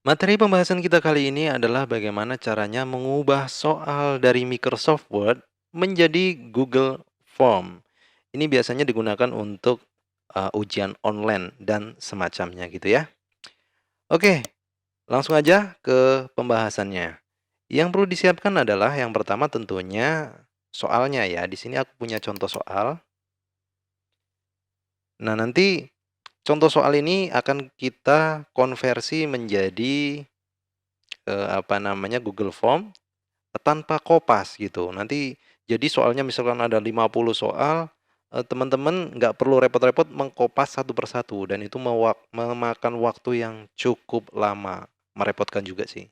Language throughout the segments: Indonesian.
Materi pembahasan kita kali ini adalah bagaimana caranya mengubah soal dari Microsoft Word menjadi Google Form. Ini biasanya digunakan untuk ujian online dan semacamnya gitu ya. Oke, langsung aja ke pembahasannya. Yang perlu disiapkan adalah yang pertama tentunya soalnya ya. Di sini aku punya contoh soal. Nah, nanti contoh soal ini akan kita konversi menjadi apa namanya Google Form tanpa kopas gitu. Nanti jadi soalnya misalkan ada 50 soal, teman-teman nggak perlu repot-repot mengkopas satu persatu dan itu memakan waktu yang cukup lama, merepotkan juga sih.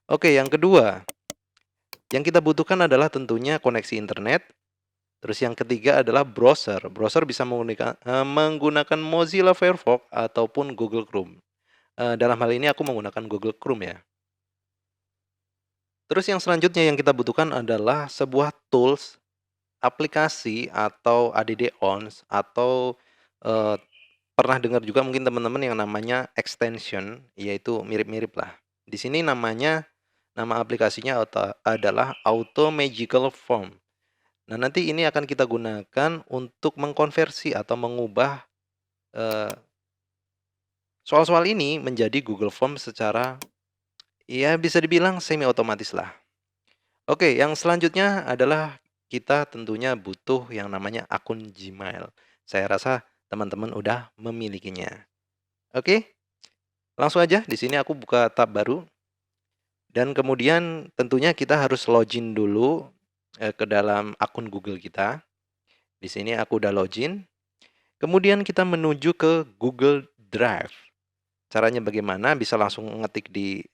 Oke, yang kedua, yang kita butuhkan adalah tentunya koneksi internet, terus yang ketiga adalah browser. Browser bisa menggunakan Mozilla Firefox ataupun Google Chrome. Dalam hal ini aku menggunakan Google Chrome ya. Terus yang selanjutnya yang kita butuhkan adalah sebuah tools aplikasi atau add-ons atau, eee, pernah dengar juga mungkin teman-teman yang namanya extension, yaitu mirip-mirip lah. Di sini nama aplikasinya adalah Auto Magical Form. Nah, nanti ini akan kita gunakan untuk mengkonversi atau mengubah, eee, soal-soal ini menjadi Google Form secara, ya bisa dibilang semi otomatis lah. Oke, yang selanjutnya adalah kita tentunya butuh yang namanya akun Gmail. Saya rasa teman-teman udah memilikinya. Oke, langsung aja di sini aku buka tab baru dan kemudian tentunya kita harus login dulu ke dalam akun Google kita. Di sini aku udah login. Kemudian kita menuju ke Google Drive. Caranya bagaimana? Bisa langsung ngetik di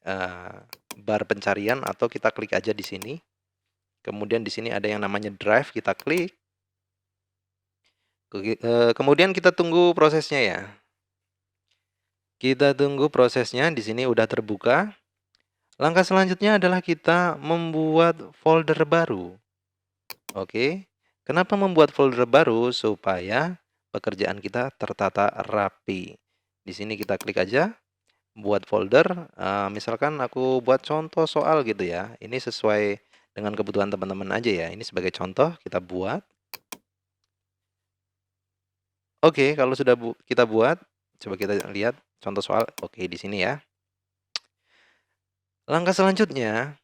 bar pencarian atau kita klik aja di sini. Kemudian di sini ada yang namanya Drive, kita klik. Kemudian kita tunggu prosesnya ya. Kita tunggu prosesnya, di sini udah terbuka. Langkah selanjutnya adalah kita membuat folder baru. Oke. Kenapa membuat folder baru? Supaya pekerjaan kita tertata rapi. Di sini kita klik aja, buat folder. Misalkan aku buat contoh soal gitu ya. Ini sesuai dengan kebutuhan teman-teman aja ya. Ini sebagai contoh kita buat. Oke, kalau sudah kita buat, coba kita lihat contoh soal. Oke, di sini ya. Langkah selanjutnya,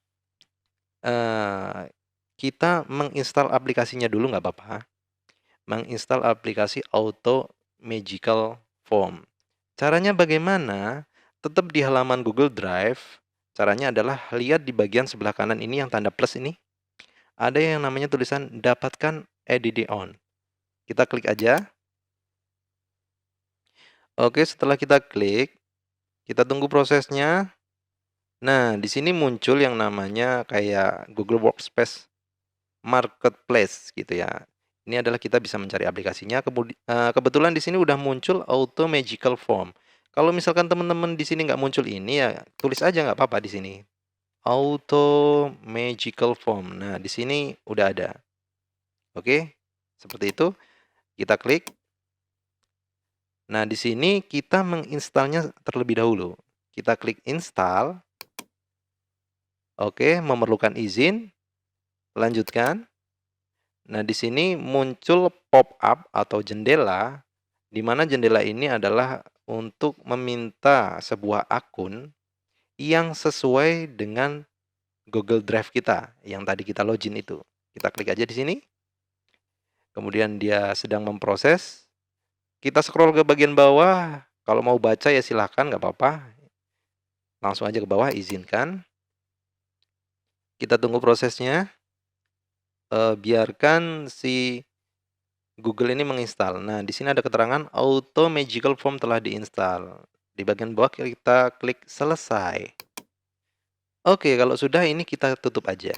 kita menginstal aplikasinya dulu nggak apa-apa. Menginstal aplikasi Auto Magical Form. Caranya bagaimana? Tetap di halaman Google Drive. Caranya adalah lihat di bagian sebelah kanan ini yang tanda plus ini. Ada yang namanya tulisan dapatkan add-on. Kita klik aja. Oke, setelah kita klik, kita tunggu prosesnya. Nah, di sini muncul yang namanya kayak Google Workspace Marketplace gitu ya. Ini adalah kita bisa mencari aplikasinya, kebetulan di sini udah muncul Auto Magical Form. Kalau misalkan teman-teman di sini nggak muncul ini ya, tulis aja nggak apa-apa di sini, Auto Magical Form. Nah, di sini udah ada. Oke, seperti itu, kita klik. Nah, di sini kita menginstalnya terlebih dahulu. Kita klik install. Oke, memerlukan izin, lanjutkan. Nah, di sini muncul pop-up atau jendela, di mana jendela ini adalah untuk meminta sebuah akun yang sesuai dengan Google Drive kita, yang tadi kita login itu. Kita klik aja di sini, kemudian dia sedang memproses. Kita scroll ke bagian bawah, kalau mau baca ya silahkan, nggak apa-apa. Langsung aja ke bawah, izinkan. Kita tunggu prosesnya, biarkan si Google ini menginstal. Nah, di sini ada keterangan Auto Magical Form telah diinstal. Di bagian bawah kita klik selesai. Oke, kalau sudah ini kita tutup aja.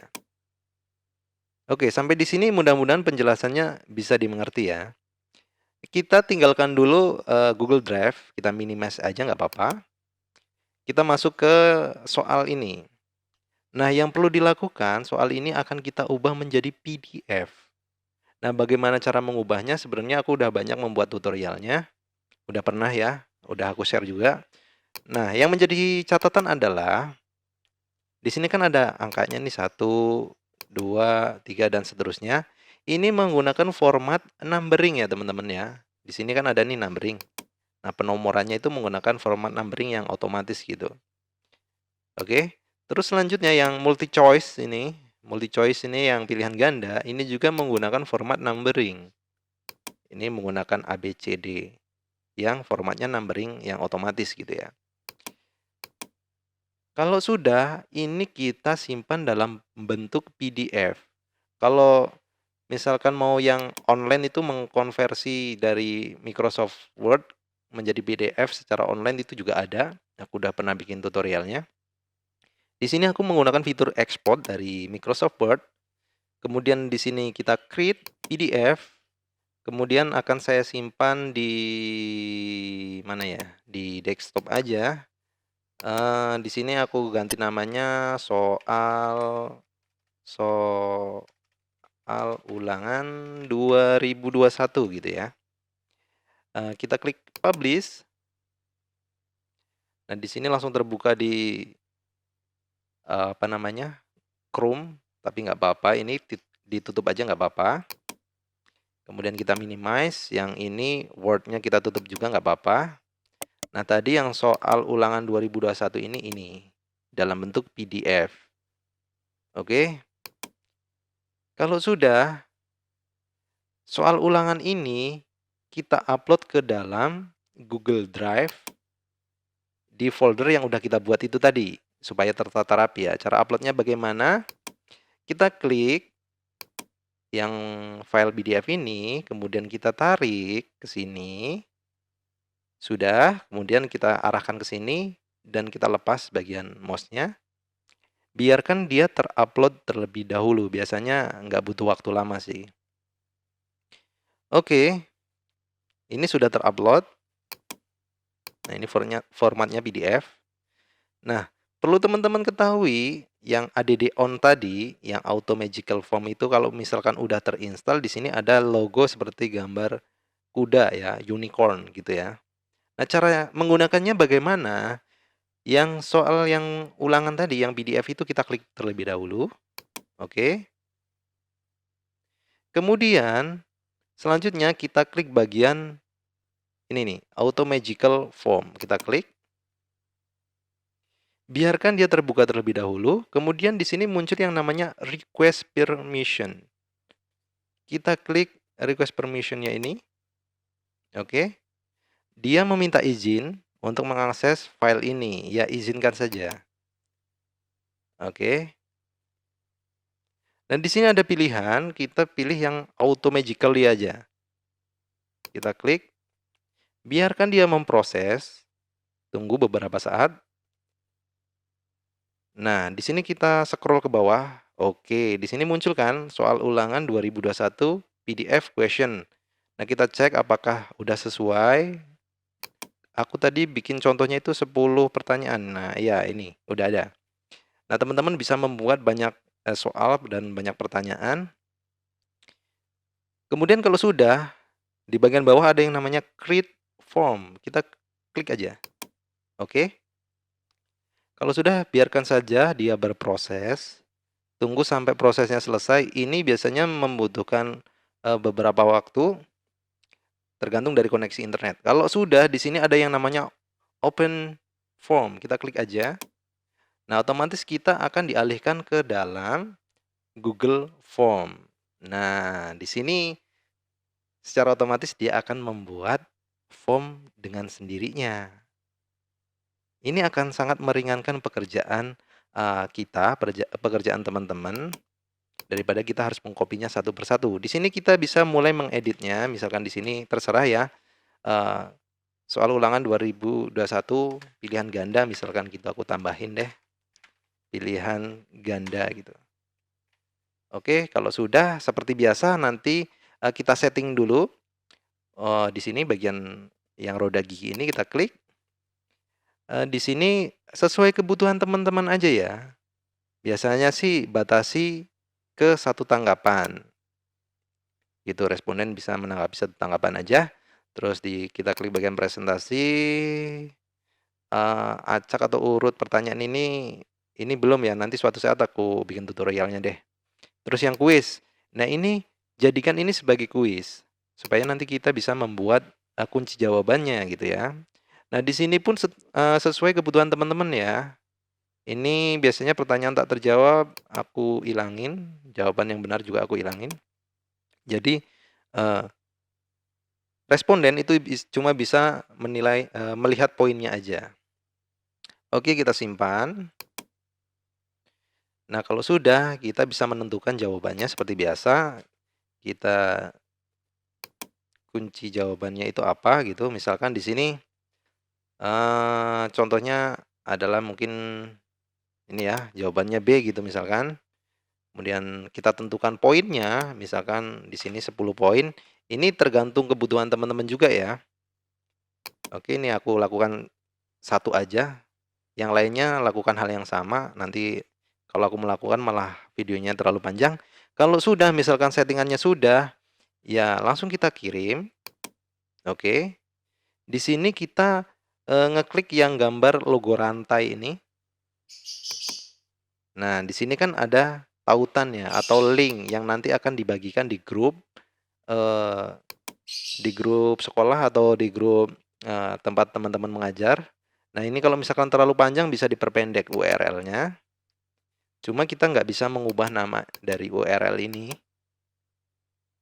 Oke, sampai di sini mudah-mudahan penjelasannya bisa dimengerti ya. Kita tinggalkan dulu Google Drive, kita minimize aja nggak apa-apa. Kita masuk ke soal ini. Nah, yang perlu dilakukan, soal ini akan kita ubah menjadi PDF. Nah, bagaimana cara mengubahnya? Sebenarnya aku udah banyak membuat tutorialnya. Udah pernah ya, udah aku share juga. Nah, yang menjadi catatan adalah di sini kan ada angkanya nih 1, 2, 3 dan seterusnya. Ini menggunakan format numbering ya teman-teman ya. Di sini kan ada nih numbering. Nah, penomorannya itu menggunakan format numbering yang otomatis gitu. Oke. Terus selanjutnya yang multi choice ini yang pilihan ganda, ini juga menggunakan format numbering. Ini menggunakan ABCD yang formatnya numbering yang otomatis gitu ya. Kalau sudah, ini kita simpan dalam bentuk PDF. Kalau misalkan mau yang online itu mengkonversi dari Microsoft Word menjadi PDF secara online itu juga ada. Aku udah pernah bikin tutorialnya. Di sini aku menggunakan fitur export dari Microsoft Word. Kemudian di sini kita create PDF. Kemudian akan saya simpan di mana ya? Di desktop aja. Di sini aku ganti namanya soal ulangan 2021 gitu ya. Kita klik publish. Nah, di sini langsung terbuka di apa namanya? Chrome, tapi nggak apa-apa, ini ditutup aja nggak apa-apa. Kemudian kita minimize, yang ini Word-nya kita tutup juga nggak apa-apa. Nah, tadi yang soal ulangan 2021 ini dalam bentuk PDF. Oke. Kalau sudah, soal ulangan ini kita upload ke dalam Google Drive di folder yang udah kita buat itu tadi, supaya tertata rapi ya. Cara uploadnya bagaimana? Kita klik yang file PDF ini, kemudian kita tarik ke sini. Sudah, kemudian kita arahkan ke sini dan kita lepas bagian mouse-nya. Biarkan dia terupload terlebih dahulu, biasanya nggak butuh waktu lama sih. Oke, ini sudah terupload. Nah, ini formatnya PDF. Nah, perlu teman-teman ketahui yang ADD on tadi, yang Auto Magical Form itu kalau misalkan udah terinstall, di sini ada logo seperti gambar kuda ya, unicorn gitu ya. Nah, cara menggunakannya bagaimana? Yang soal yang ulangan tadi, yang PDF itu kita klik terlebih dahulu. Oke. Kemudian, selanjutnya kita klik bagian ini nih, Auto Magical Form. Kita klik. Biarkan dia terbuka terlebih dahulu. Kemudian di sini muncul yang namanya Request Permission. Kita klik Request Permission-nya ini. Oke. Dia meminta izin untuk mengakses file ini. Ya, izinkan saja. Oke. Dan di sini ada pilihan, kita pilih yang automatically aja. Kita klik, biarkan dia memproses, tunggu beberapa saat. Nah, di sini kita scroll ke bawah. Oke, di sini muncul kan soal ulangan 2021 PDF question. Nah, kita cek apakah udah sesuai. Aku tadi bikin contohnya itu 10 pertanyaan. Nah, iya ini udah ada. Nah, teman-teman bisa membuat banyak soal dan banyak pertanyaan. Kemudian kalau sudah, di bagian bawah ada yang namanya create form. Kita klik aja. Oke. Kalau sudah, biarkan saja dia berproses. Tunggu sampai prosesnya selesai. Ini biasanya membutuhkan beberapa waktu, tergantung dari koneksi internet. Kalau sudah, di sini ada yang namanya open form. Kita klik aja. Nah, otomatis kita akan dialihkan ke dalam Google Form. Nah, di sini secara otomatis dia akan membuat form dengan sendirinya. Ini akan sangat meringankan pekerjaan kita, pekerjaan teman-teman, daripada kita harus mengkopinya satu persatu. Di sini kita bisa mulai mengeditnya, misalkan di sini terserah ya, soal ulangan 2021 pilihan ganda misalkan gitu, aku tambahin deh, pilihan ganda gitu. Oke, kalau sudah seperti biasa nanti kita setting dulu. Di sini bagian yang roda gigi ini kita klik. Di sini sesuai kebutuhan teman-teman aja ya. Biasanya sih batasi ke satu tanggapan. Gitu, responden bisa menanggapi satu tanggapan aja. Terus kita klik bagian presentasi. acak atau urut pertanyaan ini belum ya, nanti suatu saat aku bikin tutorialnya deh. Terus yang kuis. Nah ini, jadikan ini sebagai kuis, supaya nanti kita bisa membuat, kunci jawabannya gitu ya. Nah di sini pun sesuai kebutuhan teman-teman ya. Ini biasanya pertanyaan tak terjawab aku ilangin, jawaban yang benar juga aku ilangin. Jadi, eee, responden itu cuma bisa menilai, melihat poinnya aja. Oke, kita simpan. Nah, kalau sudah, kita bisa menentukan jawabannya seperti biasa. Kita kunci jawabannya itu apa gitu. Misalkan di sini, contohnya adalah mungkin ini ya, jawabannya B gitu misalkan. Kemudian kita tentukan poinnya, misalkan di sini 10 poin. Ini tergantung kebutuhan teman-teman juga ya. Oke, ini aku lakukan satu aja, yang lainnya lakukan hal yang sama, nanti kalau aku melakukan malah videonya terlalu panjang. Kalau sudah, misalkan settingannya sudah, ya langsung kita kirim, oke. Di sini kita, ngeklik yang gambar logo rantai ini. Nah, di sini kan ada tautannya atau link yang nanti akan dibagikan eee, di grup sekolah atau di grup, tempat teman-teman mengajar. Nah, ini kalau misalkan terlalu panjang bisa diperpendek URL-nya. Cuma kita nggak bisa mengubah nama dari URL ini.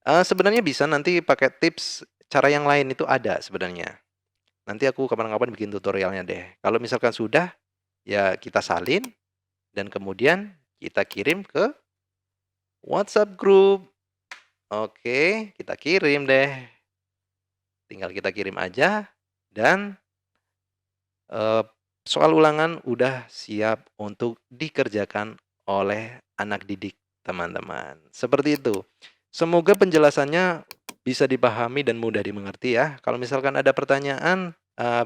Sebenarnya bisa nanti pakai tips cara yang lain itu ada sebenarnya. Nanti aku kapan-kapan bikin tutorialnya deh. Kalau misalkan sudah, ya kita salin dan kemudian kita kirim ke WhatsApp group. Oke, kita kirim deh. Tinggal kita kirim aja dan, eee, soal ulangan udah siap untuk dikerjakan oleh anak didik teman-teman. Seperti itu. Semoga penjelasannya bisa dipahami dan mudah dimengerti ya. Kalau misalkan ada pertanyaan,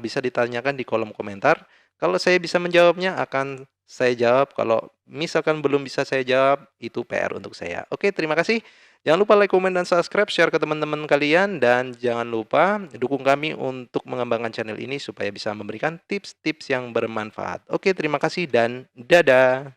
bisa ditanyakan di kolom komentar. Kalau saya bisa menjawabnya akan saya jawab, kalau misalkan belum bisa saya jawab, itu PR untuk saya. Oke, terima kasih. Jangan lupa like, komen, dan subscribe, share ke teman-teman kalian, dan jangan lupa dukung kami untuk mengembangkan channel ini supaya bisa memberikan tips-tips yang bermanfaat. Oke, terima kasih dan dadah.